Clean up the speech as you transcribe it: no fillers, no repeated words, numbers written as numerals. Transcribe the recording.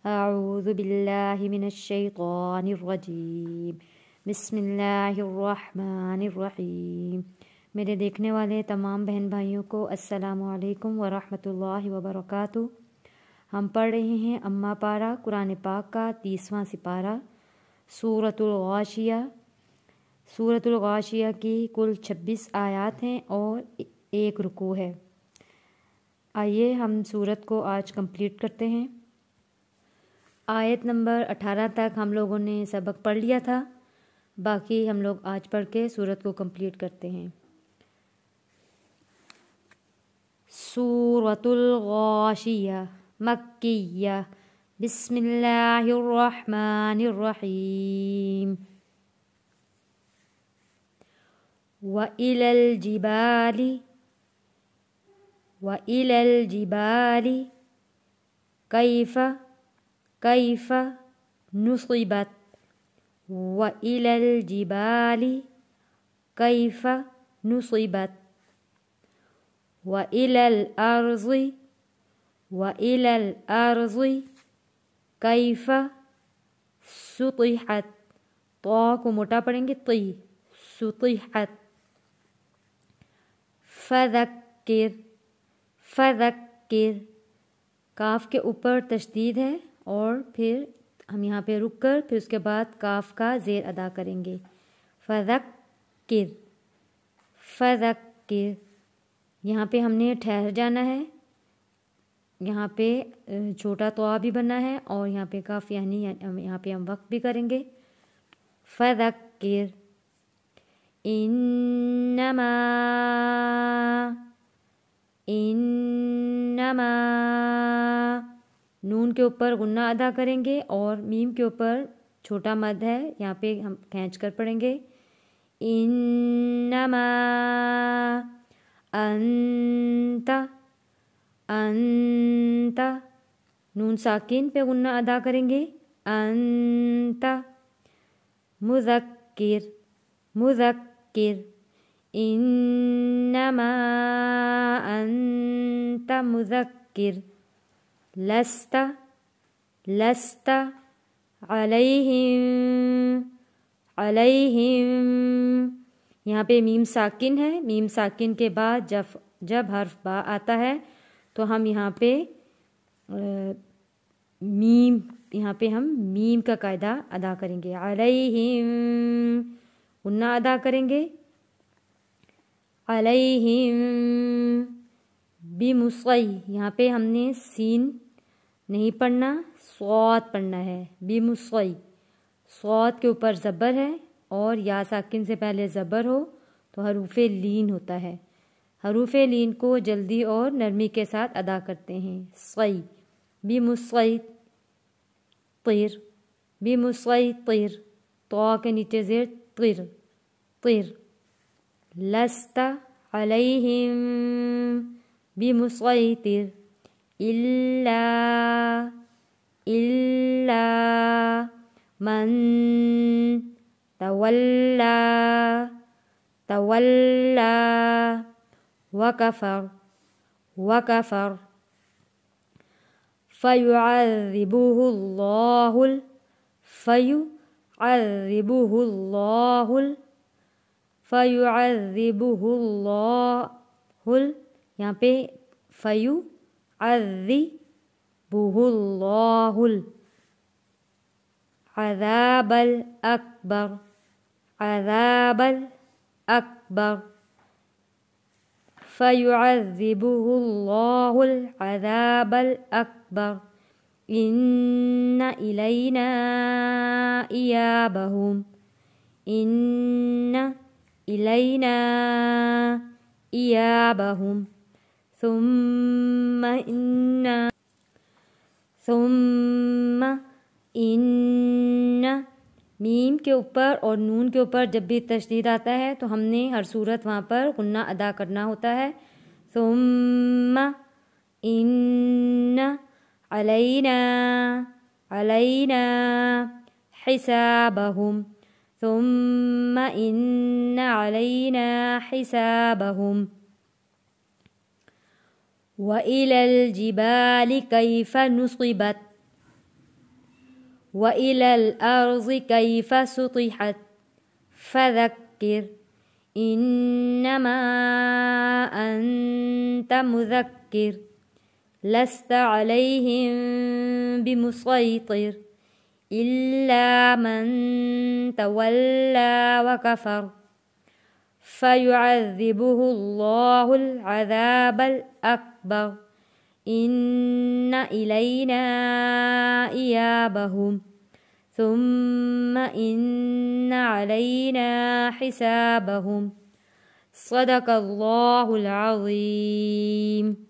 اعوذ باللہ من الشیطان الرجیم بسم اللہ الرحمن الرحیم۔ میرے دیکھنے والے تمام بہن بھائیوں کو السلام علیکم ورحمۃ اللہ وبرکاتہ۔ ہم پڑھ رہے ہیں اماں پارہ قرآن پاک کا 30واں سپارہ سورۃ الغاشیہ۔ سورۃ الغاشیہ کی کل 26 آیات ہیں اور ایک رکوع ہے۔ آئیے ہم سورت کو آج کمپلیٹ کرتے ہیں۔ آیت نمبر 18 تک ہم لوگوں نے سبق پڑھ لیا تھا، باقی ہم لوگ آج پڑھ کے سورت کو کمپلیٹ کرتے ہیں۔ سورۃ الغاشیہ مکیہ، بسم اللہ الرحمن الرحیم۔ وَإِلَى الْجِبَالِ كَيْفَ نُصِبَتْ وَإِلَى الْجِبَالِ كَيْفَ نُصِبَتْ وَإِلَى الْأَرْضِ كَيْفَ سُطِحَتْ، طا کو موٹا پڑھیں گے، طی، سُطِحَتْ۔ فَذَكِّرْ، کاف کے اوپر تشدید ہے اور پھر ہم یہاں پہ رک کر پھر اس کے بعد کاف کا زیر ادا کریں گے۔ فَذَكِّرْ، یہاں پہ ہم نے ٹھہر جانا ہے، یہاں پہ چھوٹا طا بھی بننا ہے اور یہاں پہ کاف یعنی یہاں پہ ہم وقف بھی کریں گے۔ فَذَكِّرْ انما نون کے اوپر غنہ ادا کریں گے اور میم کے اوپر چھوٹا مد ہے، یہاں پہ ہم کھینچ کر پڑھیں گے۔ انما انت نون ساکن پہ غنہ ادا کریں گے۔ انت مذکر انما انت مذکر لست علیہم، یہاں پہ میم ساکن ہے، میم ساکن کے بعد جب حرف با آتا ہے تو ہم یہاں پہ ہم میم کا قاعدہ ادا کریں گے۔ علیہم غنہ ادا کریں گے۔ علیہم بمصی، یہاں پہ ہم نے سین نہیں پڑھنا، صاد پڑھنا ہے۔ بمصی، صاد کے اوپر زبر ہے اور یا ساکن سے پہلے زبر ہو تو حروف لین ہوتا ہے۔ حروف لین کو جلدی اور نرمی کے ساتھ ادا کرتے ہیں۔ صی، بمسیطر، طا کے نیچے زیر طر، لست علیہم بمسیطر الا من تولا وکفر فیعذبہ اللہ، یہاں پہ فیعذبہ اللہ العذاب الأکبر فیعذبہ اللہ العذاب الأکبر ان الینا ایابہم ثم ان میم کے اوپر اور نون کے اوپر جب بھی تشدید آتا ہے تو ہم نے ہر صورت وہاں پر غنہ ادا کرنا ہوتا ہے۔ ثم ان علینا حسابہم، ثم ان علینا حسابہم۔ وَإِلَى الْجِبَالِ كَيْفَ نُصِبَتْ، وإلى الأرض كيف سطحت فذكر إنما أنت مذكر لست عليهم بمسيطر إلا من تولى وكفر فيعذبه الله العذاب الأكبر إن إلينا إيابهم ثم إن علينا حسابهم صدق الله العظيم.